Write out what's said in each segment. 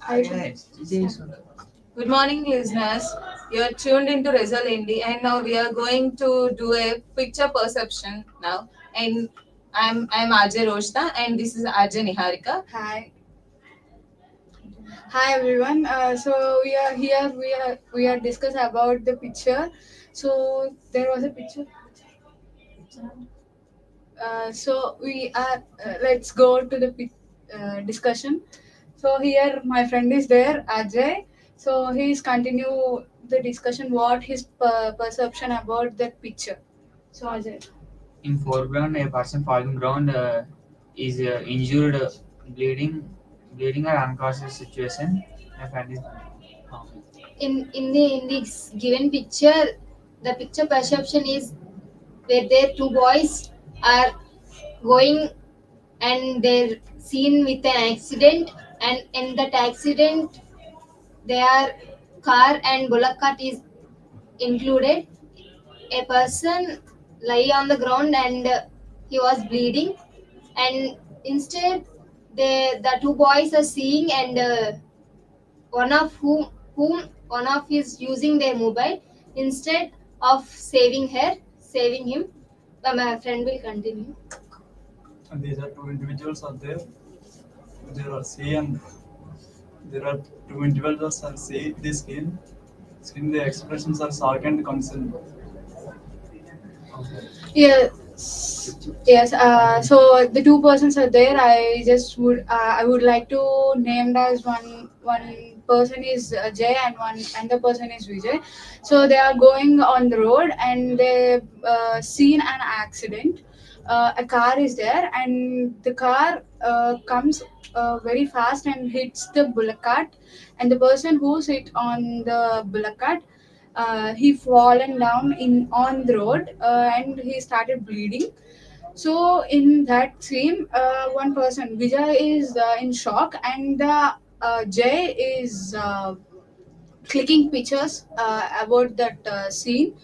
Good morning, listeners. You're tuned into Result Indy, and now we are going to do a picture perception now. And I'm Ajay Roshta, and this is Ajay Niharika. Hi. Hi everyone. So we are here. We are discuss about the picture. So there was a picture. So we are. Let's go to the discussion. So here my friend is there, Ajay. So he's continue the discussion. What his perception about that picture. So Ajay. In foreground, a person falling ground is injured, bleeding or unconscious situation. My friend is In the given picture, the picture perception is where there two boys are going and they're seen with an accident, and in that accident their car and bullock cart is included. A person lay on the ground and he was bleeding, and instead the two boys are seeing, and one of whom one of is using their mobile instead of saving him. But my friend will continue. And these are two individuals are there. There are C and there are two individuals are C. The skin. The expressions are shock and concern. Yes, yes. So the two persons are there. I would like to name as one person is Jay and one another person is Vijay. So they are going on the road and they seen an accident. A car is there and the car comes very fast and hits the bullock cart, and the person who sit on the bullock cart, he fallen down in on the road, and he started bleeding. So in that scene, one person Vijay is in shock, and Jay is clicking pictures about that scene.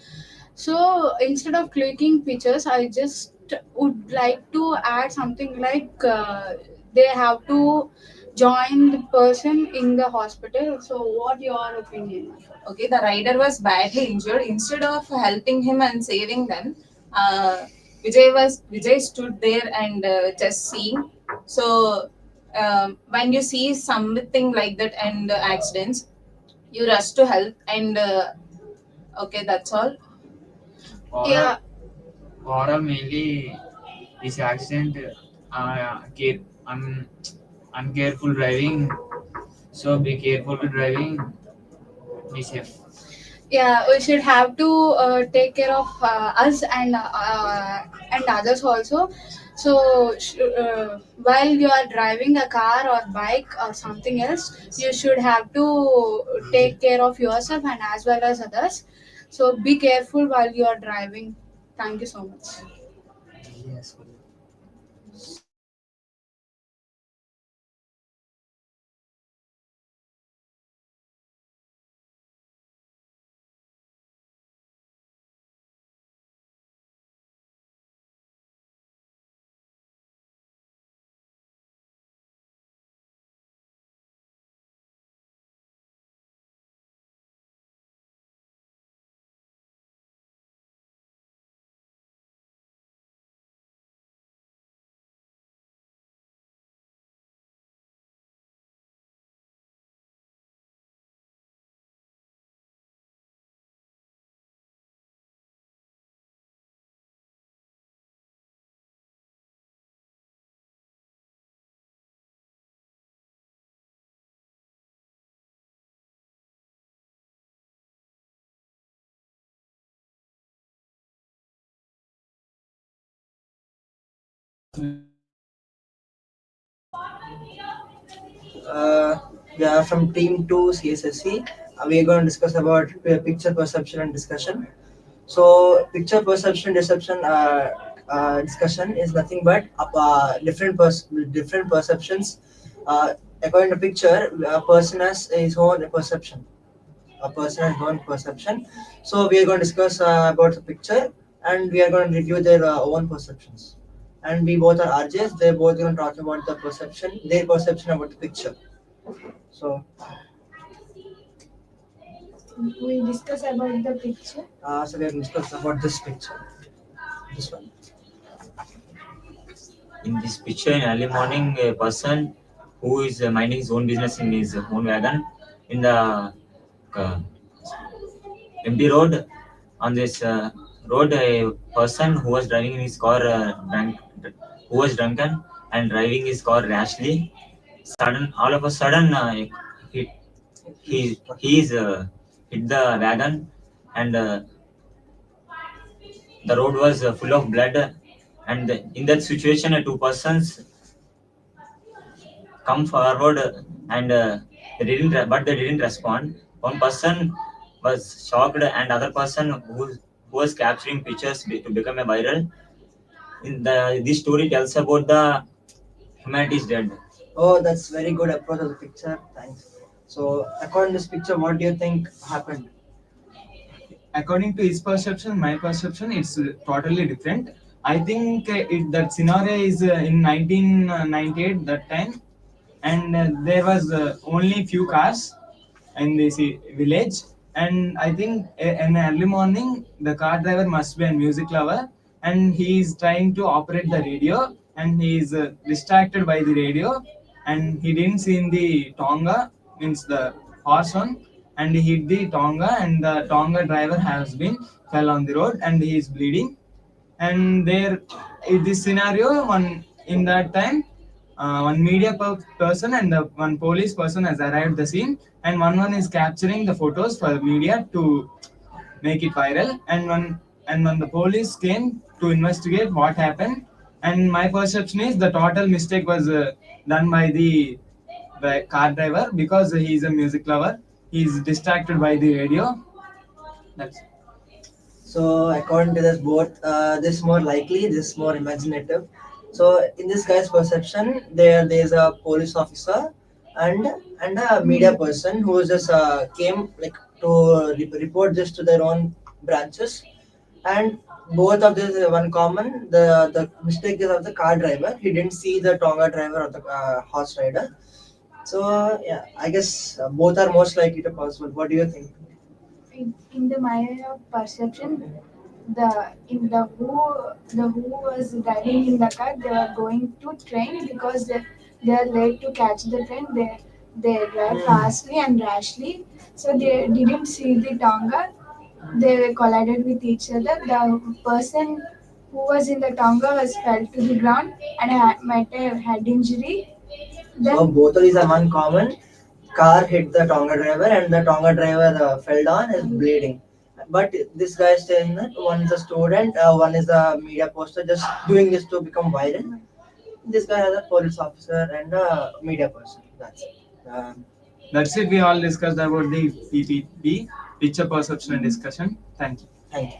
So instead of clicking pictures, I just would like to add something like they have to join the person in the hospital. So what your opinion? Okay, the rider was badly injured. Instead of helping him and saving them, uh, Vijay stood there and just seeing. So when you see something like that and accidents, you rush to help and okay, that's all. Yeah. overall mainly this accident, care, uncareful driving. So be careful with driving. Be safe. Yeah, we should have to take care of us and others also. So while you are driving a car or bike or something else, you should have to take care of yourself and as well as others. So be careful while you are driving. Thank you so much. Yes. Uh, we are from team 2 CSSE. We are going to discuss about picture perception and discussion. So, picture perception deception discussion is nothing but different perceptions. According to picture, a person has his own perception. A person has own perception. So, we are going to discuss about the picture, and we are going to review their own perceptions. And we both are RJs. They're both going to talk about their perception about the picture. So, We discuss about the picture. so we have discussed about this picture. This one. In this picture, in early morning, a person who is minding his own business in his own wagon in the uh, empty road. On this road, a person who was driving in his car who was drunken and driving his car rashly. All of a sudden, he he's hit the wagon, and the road was full of blood. And in that situation, two persons come forward, and they didn't respond. One person was shocked, and other person who was capturing pictures to become a viral. In the this story tells about the humanity is dead. Oh, that's very good approach of the picture. Thanks. So, according to this picture, what do you think happened? According to his perception, my perception, it's totally different. I think that scenario is in 1998 that time, and there was only few cars in this village. And I think in early morning the car driver must be a music lover, and he is trying to operate the radio, and he is distracted by the radio, and he didn't see the tonga, means the horse one, and he hit the tonga, and the tonga driver has been fell on the road and he is bleeding. And there in this scenario, one in that time, one person and one police person has arrived the scene, and one is capturing the photos for media to make it viral. And when the police came to investigate what happened, and my perception is the total mistake was done by the car driver, because he is a music lover, he is distracted by the radio. That's So according to this, both this more likely, this more imaginative. So in this guy's perception, there's a police officer and and a media person who just came like to report this to their own branches, and both of this one common. The mistake is of the car driver. He didn't see the Tonga driver or the horse rider. So yeah, I guess both are most likely to possible. What do you think? In the my perception, the in the who was driving in the car, they were going to train because they are late to catch the train. They drive fastly and rashly, so they didn't see the tonga. They collided with each other. The person who was in the tonga was fell to the ground and met a head injury. So Then both of these are one common. Car hit the Tonga driver, and the Tonga driver fell down, is bleeding. But this guy is saying that one is a student, one is a media poster, just doing this to become viral. This guy is a police officer and a media person. That's it. that's it. We all discussed about the PPP, picture perception and discussion. Thank you. Thank you.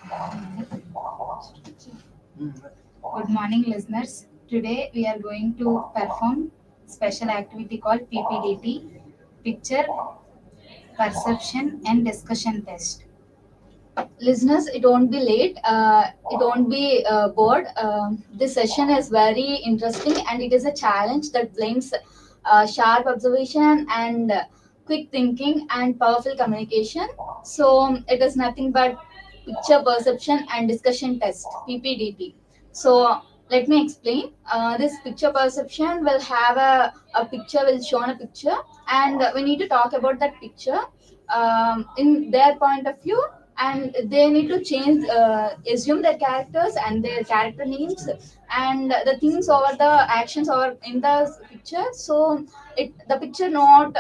Good morning, listeners. Today we are going to perform special activity called PPDT, Picture Perception and Discussion Test. Listeners, it won't be late. It won't be bored. This session is very interesting and it is a challenge that blends sharp observation and quick thinking and powerful communication. So it is nothing but picture perception and discussion test (PPDT). So let me explain. This picture perception will have a picture will show a picture, and we need to talk about that picture in their point of view, and they need to change assume their characters and their character names and the things over the actions over in the picture, so the picture not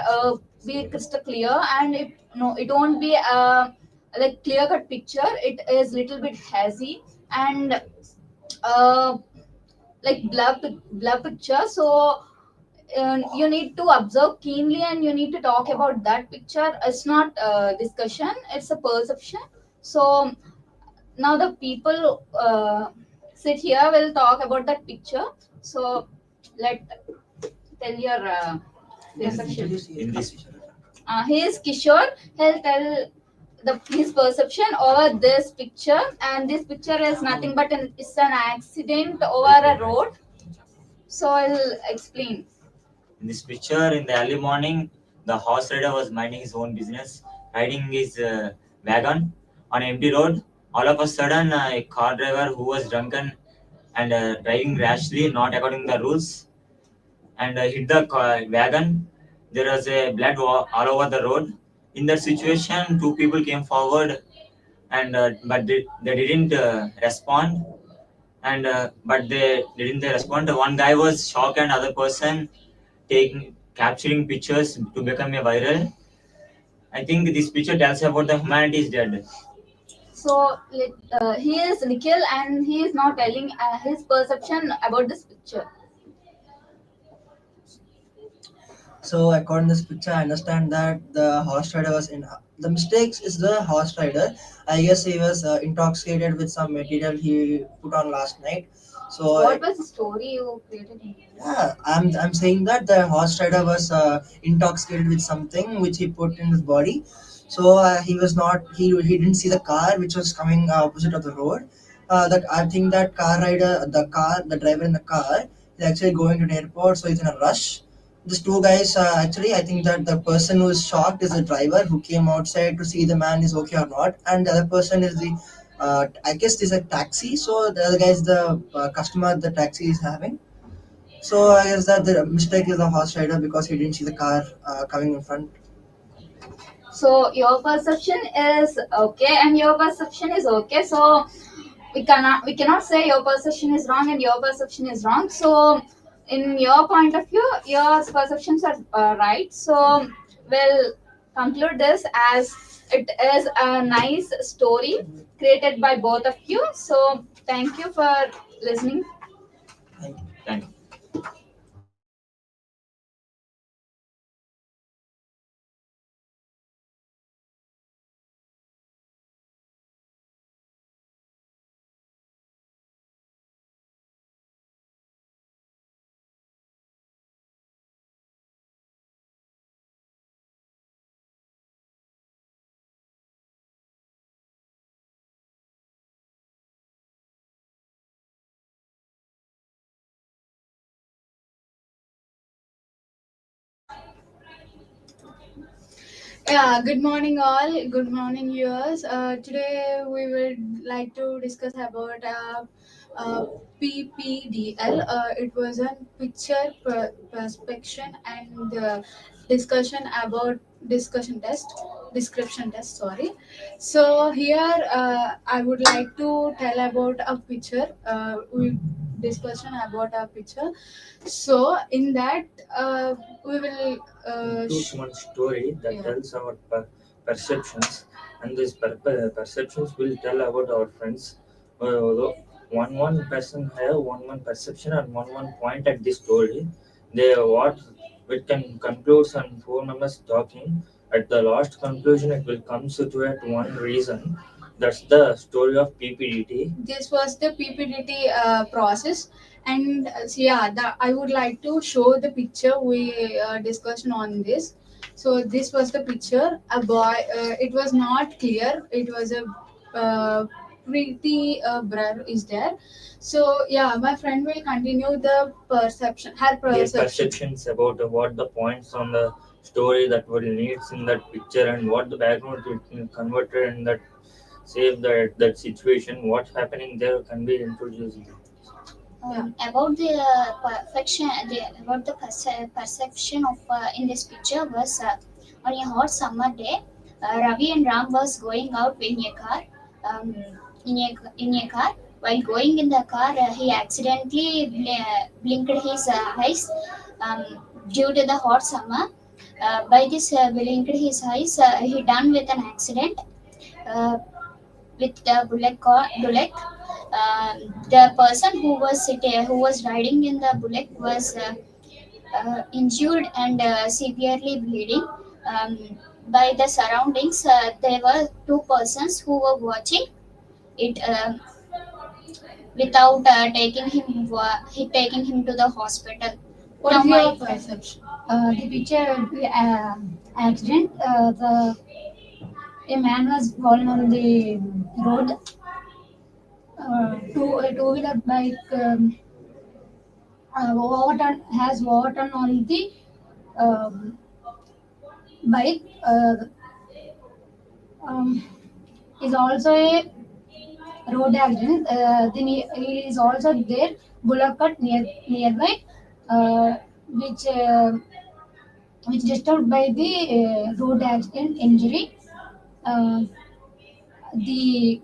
be crystal clear, and it won't be like clear cut picture. It is little bit hazy and uh, like blur picture. So you need to observe keenly and you need to talk about that picture. It's not discussion, it's a perception. So now the people sit here will talk about that picture. So let tell your perception. In this He is Kishore. He'll tell his perception over this picture, and this picture is nothing but it's an accident over a road. So I'll explain. In this picture, in the early morning, the horse rider was minding his own business, riding his wagon on an empty road. All of a sudden, a car driver who was drunken and driving rashly, not according to the rules, and hit the wagon. There was a blood all over the road. In that situation, two people came forward, and but they didn't respond. And but they didn't respond. One guy was shocked, and other person taking capturing pictures to become a viral. I think this picture tells about the humanity is dead. So he is Nikhil, and he is now telling his perception about this picture. So according to this picture, I understand that the horse rider was in. The mistakes is the horse rider. I guess he was intoxicated with some material he put on last night. So What was the story you created? yeah, I'm saying that the horse rider was intoxicated with something which he put in his body. So he was not he didn't see the car which was coming opposite of the road. That I think that the driver in the car is actually going to the airport, so he's in a rush. These two guys actually, I think that the person who is shocked is the driver who came outside to see the man is okay or not, and the other person is the I guess this is a taxi. So the other guy is the customer the taxi is having. So I guess that the mistake is the horse rider because he didn't see the car coming in front. So your perception is okay, and your perception is okay. So we cannot say your perception is wrong and your perception is wrong. So in your point of view, your perceptions are right. So we'll conclude this as it is a nice story created by both of you. So thank you for listening. Thank you. Yeah, good morning all. Good morning viewers. Today we would like to discuss about PPDL. It was a picture perspection and discussion about discussion test, description test. Sorry. So here I would like to tell about a picture. We discussion about a picture. So in that we will Includes one story that tells our perceptions, and these perceptions will tell about our friends. Although one person have one perception and one point at this story. They what it can conclude and four members talking. At the last conclusion, it will come to at one reason. That's the story of PPDT. This was the PPDT process, and yeah, I would like to show the picture we discussed on this. So this was the picture. A boy. It was not clear. It was a pretty blur is there. So yeah, my friend will continue the perception. Her Their perception. perceptions about what the points on the story that will needs in that picture and what the background will converted in that save that situation. What's happening there can be introduced. About the about the perception of in this picture was on a hot summer day. Ravi and Ram was going out in a car. Um, in a car, while going in the car, he accidentally blinked his eyes um, due to the hot summer. By this blinked his eyes, he done with an accident. Uh, with the bullock. The person who was riding in the bullock was injured and severely bleeding. By the surroundings, there were two persons who were watching it without taking him to the hospital. What Now is your my perception? The picture accident. The A man was fallen on the road. A two-wheeler bike has overturned on the um, bike. Um, is also a road accident. Then he is also there. Bullock cut nearby, uh, which uh, which disturbed by the road accident injury. Uh, the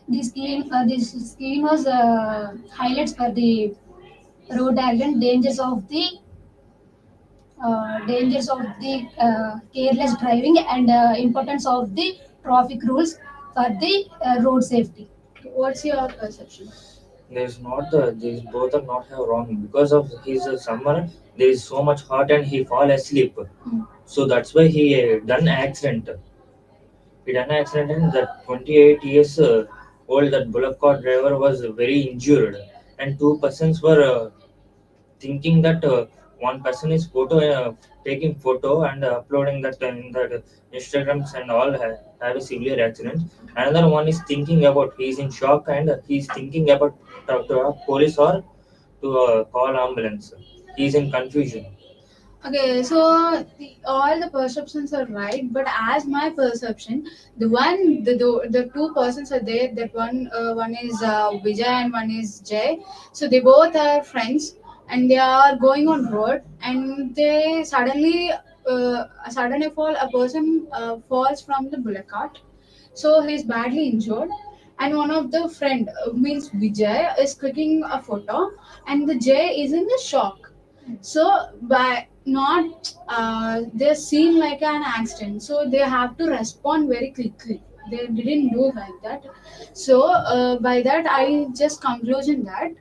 this scheme was highlights for the road accident dangers of the careless driving and importance of the traffic rules for the road safety. What's your perception? There's not these both are not have wrong because of his summer. There is so much hot and he fall asleep. So that's why he done accident. He done accident and that 28 years old that bullock cart driver was very injured and two persons were thinking that one person is taking photo and uploading that in that Instagrams and all have a severe accident. Another one is thinking about he's in shock and he's thinking about talk to a police or to call ambulance. He's in confusion. Okay, so all the perceptions are right, but as my perception, the two persons are there. That one is Vijay and one is Jay. So they both are friends, and they are going on road, and they suddenly fall. A person falls from the bullock cart, so he's badly injured. And one of the friend means Vijay is clicking a photo, and the Jay is in the shock. So by not they're seen like an accident, so they have to respond very quickly. They didn't do like that. So by that I just conclusion that,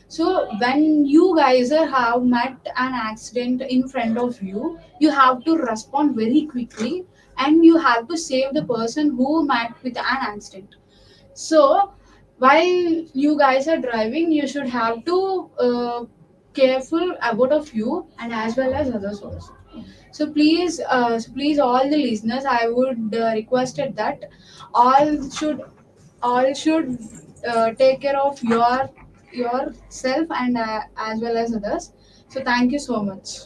so when you guys have met an accident in front of you, you have to respond very quickly, and you have to save the person who met with an accident. So while you guys are driving, you should have to careful about of you and as well as others also. So please, all the listeners, I would requested that all should all should take care of yourself and as well as others. So thank you so much.